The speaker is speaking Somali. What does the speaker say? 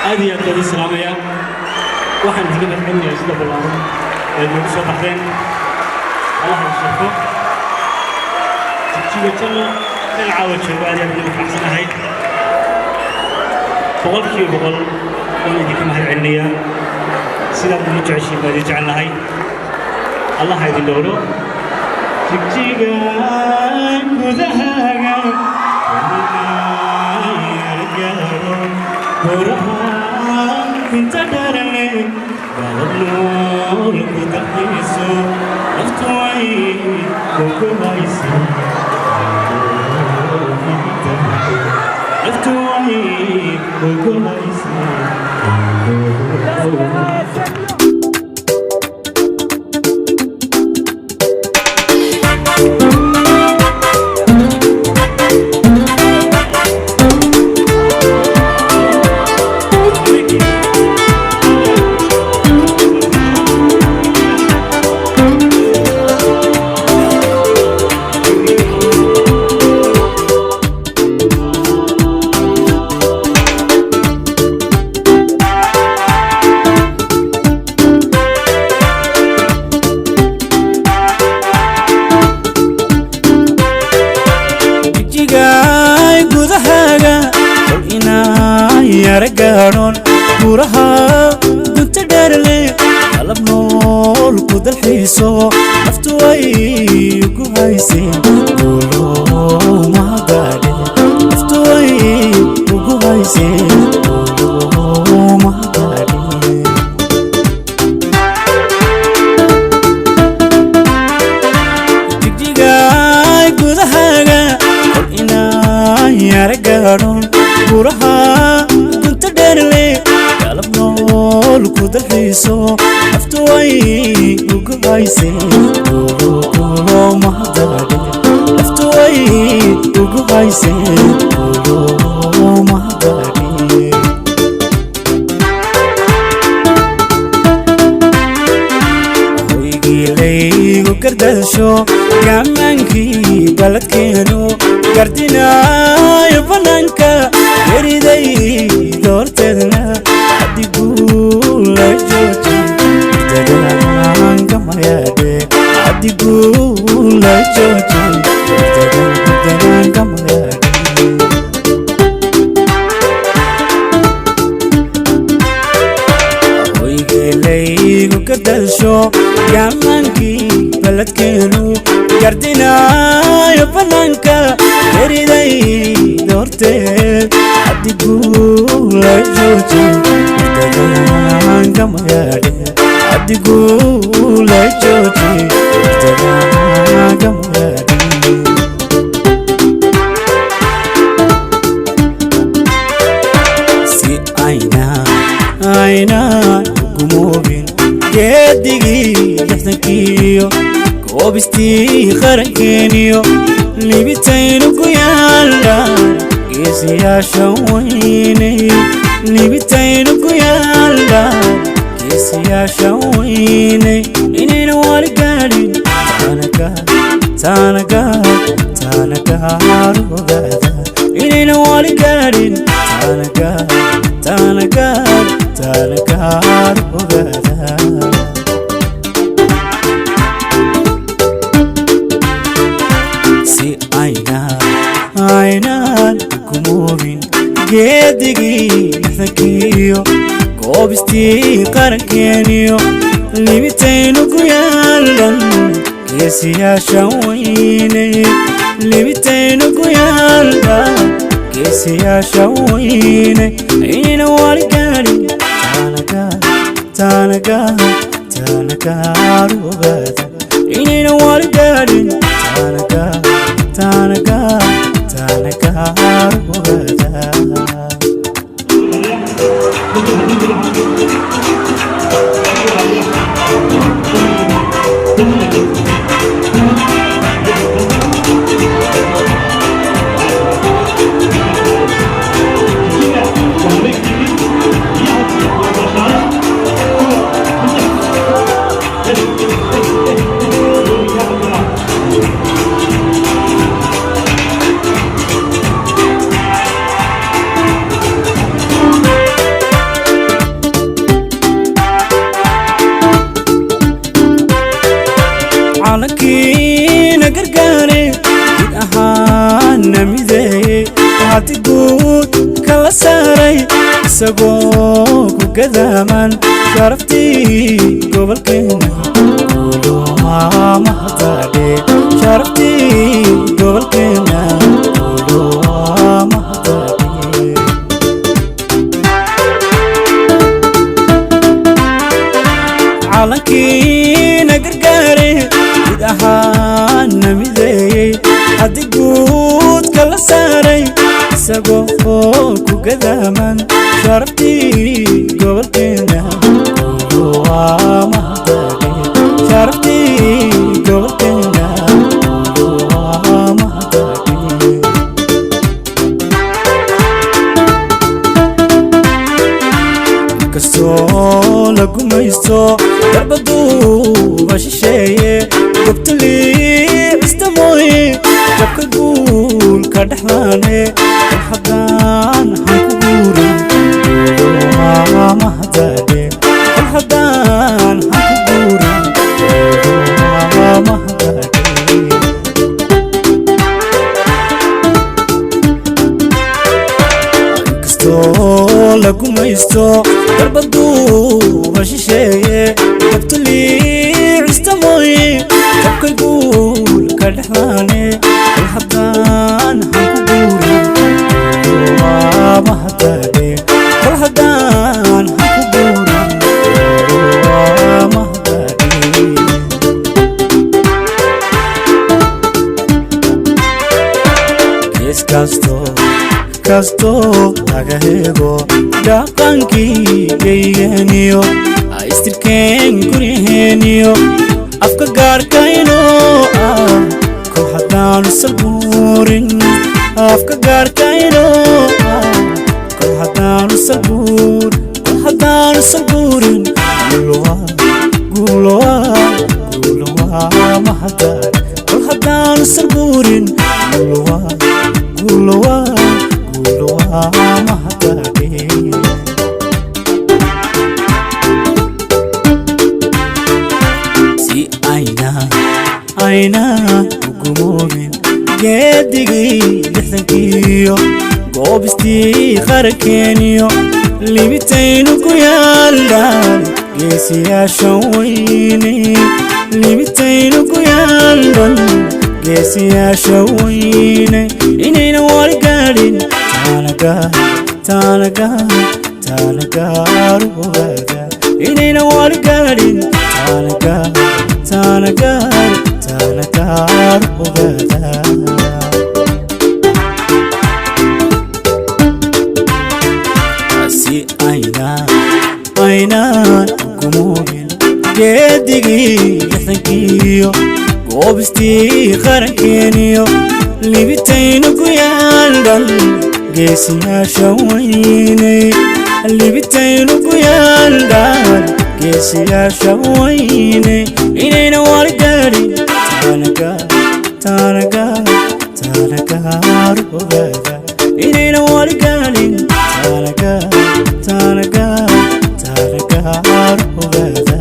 هذه الدولة السلامية واحد تقدر تحمي أجل بالله المقصود بعدين الله يشوفه تجي وتشلو نعاود شو بعد يبدو أحسن هاي بقول كيو بقول أنا ديك ما هي عنية سيدا بنرجع شيء بعد يجعلنا هاي الله هاي دلورو تجي كذاها كنت دارني قالوا كنت حيسو أفتوي وكويسو أفتوي وكويسو رجعون وراها كنت دارلي قلب نور كود الحيسو أفتوي وجوهايسي قولوا ما قادي أفتوي وجوهايسي قولوا ما قادي جيجاي كودها قل إنا يا رجعون وراها قلب نور كود الحيسو أفتوي وقايسي قولوا ما داري أفتوي وقايسي قولوا ما داري ويجي لي وكردشو كمانكي بلد كينو كردنا يبنانكا يريدي دورتنا حد يقول جوجي تدلان كما يدي حد يقول جوجي تدلان كما يدي ويجي لي وكدلشو يامنكي بلد كينو كردنا يبنانكا يريدي دورتنا حد يقول جوجي تدلان كما يدي حد يقول جوجي تدلان كما يدي سي عينا قموبين جدي يحتكيو كوبستي خركينيو لبتين ويالا كيسي يا شويني لبتين ويالا كيسي يا شويني إني نوالي قالي تانكا هارو غادا إني نوالي قالي تانكا هارو غادا سي عينان كموبين جدي ذكيو كوبستي قركينيو لبتين ويالا كيسي يا شويني لبتين ويالا كيسي يا شويني عيني نوالي قالي تانكا روغادا عيني نوالي قالي تانكا روغادا calankiina gargaare guud ahaana mideeyey hati guud kala saaray isagoo ku gadaaman sharaftii gobolkeena mahadade sharaftii gobolkeena mahadade calankiina gargaare guud ahaana mideeyey hadi guud kala saaray isagoo ku gadaaman sharaftii gobolkeena mahadade sharaftii gobolkeena mahadade kastoo la gumaysto darbaduuba shisheeye gobtalii istamooye jabka guulka dhexdaane kol haddaan han ku guurin mahadade kol haddaan han ku guurin mahadade inkastoo la gumaysto darbaduuba shisheeye gobtalii istamooye jabka guulka dhexdaane kol haddaan han ku guurin mahadade kol haddaan han ku guurin mahadade gees kasto laga hego dhaqankii geygeniyo istirkeen guryaheeniyo afka gaarkayno kol haddaanu salbuurin afka gaarkayno kol haddaanu salbuurin guulowaa mahadade kol haddaanu salbuurin guulowaa mahadade si ayna ugumoobin geedigii lixdankiyo goobistii qarankeeniyo libitaynu ku yaallaan geesiyaashan weyne libitaynu ku yaallan geesiyaasha weyne inayna wali gaadhin taanagaar ogaada inayna wali gaadhin taanagaar ogaada si aynaan ugumoobin geedigii lixdankiyo goobistii qarankeeniyo libitaynu ku yaallan geesiyaasha weyne libitaynu ku yaallan geesiyaasha weyne inayna wali gaadhin taanagaar ogaada inayna wali gaadhin taanagaar ogaada